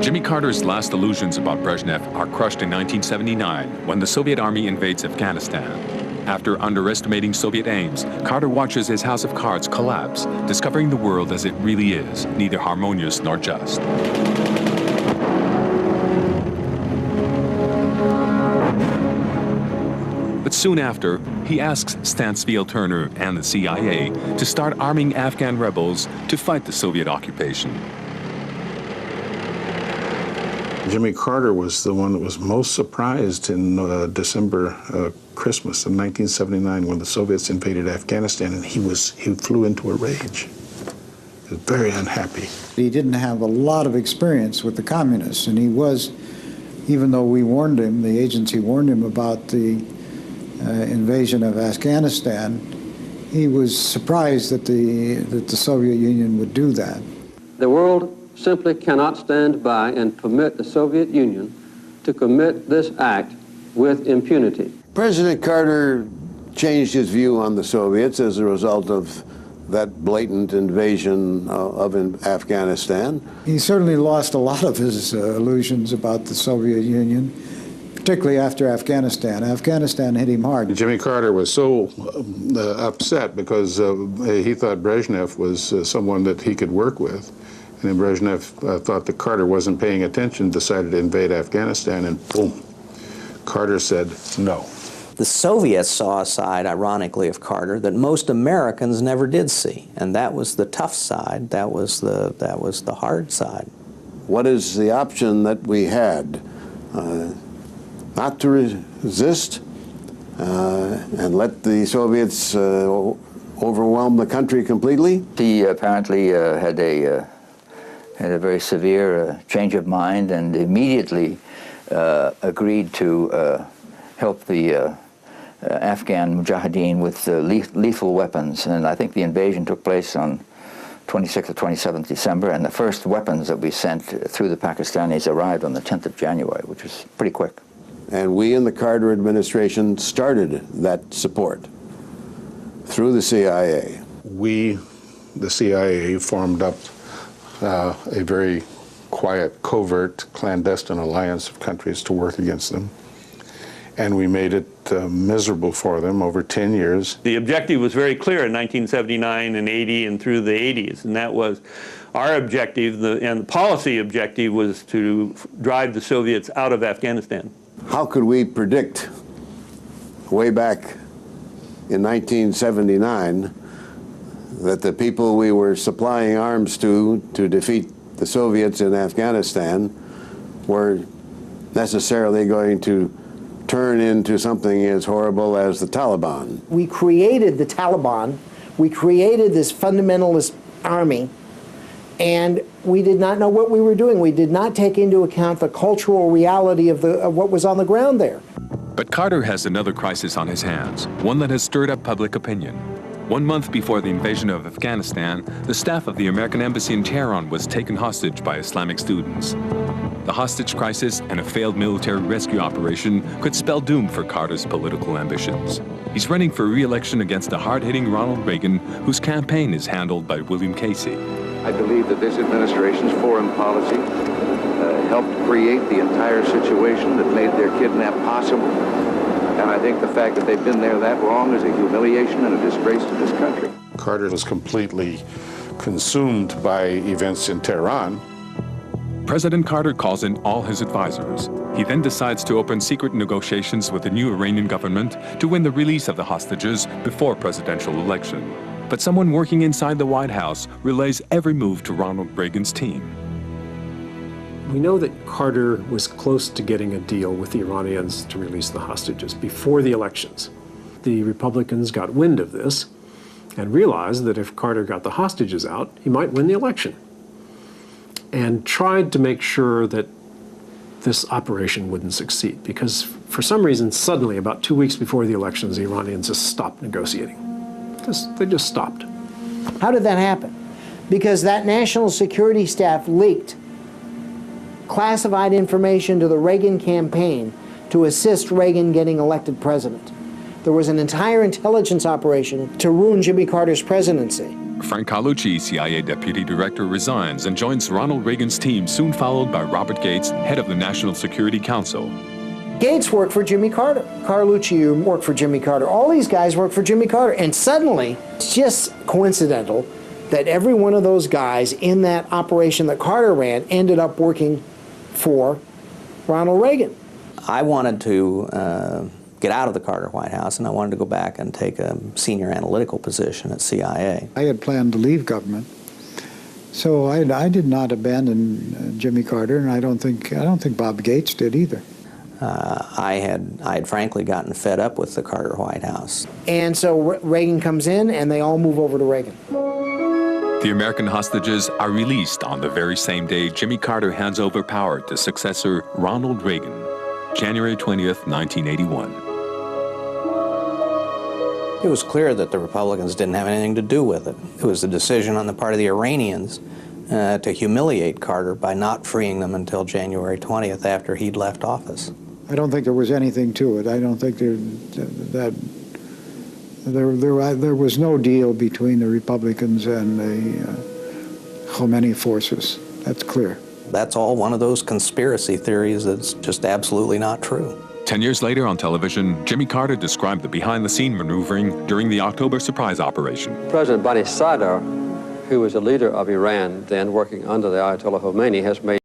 Jimmy Carter's last illusions about Brezhnev are crushed in 1979 when the Soviet army invades Afghanistan. After underestimating Soviet aims, Carter watches his house of cards collapse, discovering the world as it really is, neither harmonious nor just. But soon after, he asks Stansfield Turner and the CIA to start arming Afghan rebels to fight the Soviet occupation. Jimmy Carter was the one that was most surprised in Christmas of 1979 when the Soviets invaded Afghanistan, and he flew into a rage. He was very unhappy. He didn't have a lot of experience with the communists, and he was, even though we warned him, the agency warned him about the invasion of Afghanistan, he was surprised that the Soviet Union would do that. The world simply cannot stand by and permit the Soviet Union to commit this act with impunity. President Carter changed his view on the Soviets as a result of that blatant invasion of Afghanistan. He certainly lost a lot of his illusions about the Soviet Union, particularly after Afghanistan. Afghanistan hit him hard. Jimmy Carter was so upset because he thought Brezhnev was someone that he could work with. And then Brezhnev thought that Carter wasn't paying attention, decided to invade Afghanistan, and boom, Carter said no. The Soviets saw a side, ironically, of Carter that most Americans never did see, and that was the tough side. That was the hard side. What is the option that we had? Not to resist and let the Soviets overwhelm the country completely? He apparently had a very severe change of mind and immediately agreed to help the Afghan Mujahideen with lethal weapons. And I think the invasion took place on 26th or 27th December, and the first weapons that we sent through the Pakistanis arrived on the 10th of January, which was pretty quick. And we in the Carter administration started that support through the CIA. We, the CIA, formed up a very quiet, covert, clandestine alliance of countries to work against them. And we made it miserable for them over 10 years. The objective was very clear in 1979 and 80 and through the 80s, and that was our objective, and the policy objective was to drive the Soviets out of Afghanistan. How could we predict way back in 1979 that the people we were supplying arms to defeat the Soviets in Afghanistan were necessarily going to turn into something as horrible as the Taliban? We created the Taliban, we created this fundamentalist army, and we did not know what we were doing. We did not take into account the cultural reality of what was on the ground there. But Carter has another crisis on his hands, one that has stirred up public opinion. 1 month before the invasion of Afghanistan, the staff of the American embassy in Tehran was taken hostage by Islamic students. The hostage crisis and a failed military rescue operation could spell doom for Carter's political ambitions. He's running for re-election against a hard-hitting Ronald Reagan, whose campaign is handled by William Casey. I believe that this administration's foreign policy helped create the entire situation that made their kidnap possible. And I think the fact that they've been there that long is a humiliation and a disgrace to this country. Carter was completely consumed by events in Tehran. President Carter calls in all his advisors. He then decides to open secret negotiations with the new Iranian government to win the release of the hostages before presidential election. But someone working inside the White House relays every move to Ronald Reagan's team. We know that Carter was close to getting a deal with the Iranians to release the hostages before the elections. The Republicans got wind of this and realized that if Carter got the hostages out, he might win the election, and tried to make sure that this operation wouldn't succeed, because for some reason, suddenly, about 2 weeks before the elections, the Iranians just stopped negotiating. They just stopped. How did that happen? Because that national security staff leaked classified information to the Reagan campaign to assist Reagan getting elected president. There was an entire intelligence operation to ruin Jimmy Carter's presidency. Frank Carlucci, CIA Deputy Director, resigns and joins Ronald Reagan's team, soon followed by Robert Gates, head of the National Security Council. Gates worked for Jimmy Carter. Carlucci worked for Jimmy Carter. All these guys worked for Jimmy Carter. And suddenly, it's just coincidental that every one of those guys in that operation that Carter ran ended up working for Ronald Reagan. I wanted to get out of the Carter White House, and I wanted to go back and take a senior analytical position at CIA. I had planned to leave government, so I did not abandon Jimmy Carter, and I don't think Bob Gates did either. I had frankly gotten fed up with the Carter White House. And so Reagan comes in, and they all move over to Reagan. The American hostages are released on the very same day Jimmy Carter hands over power to successor Ronald Reagan, January 20th, 1981. It was clear that the Republicans didn't have anything to do with it. It was a decision on the part of the Iranians to humiliate Carter by not freeing them until January 20th after he'd left office. I don't think there was anything to it. I don't think there was no deal between the Republicans and the Khomeini forces. That's clear. That's all one of those conspiracy theories that's just absolutely not true. 10 years later on television, Jimmy Carter described the behind-the-scene maneuvering during the October surprise operation. President Bani Sadr, who was a leader of Iran, then working under the Ayatollah Khomeini, has made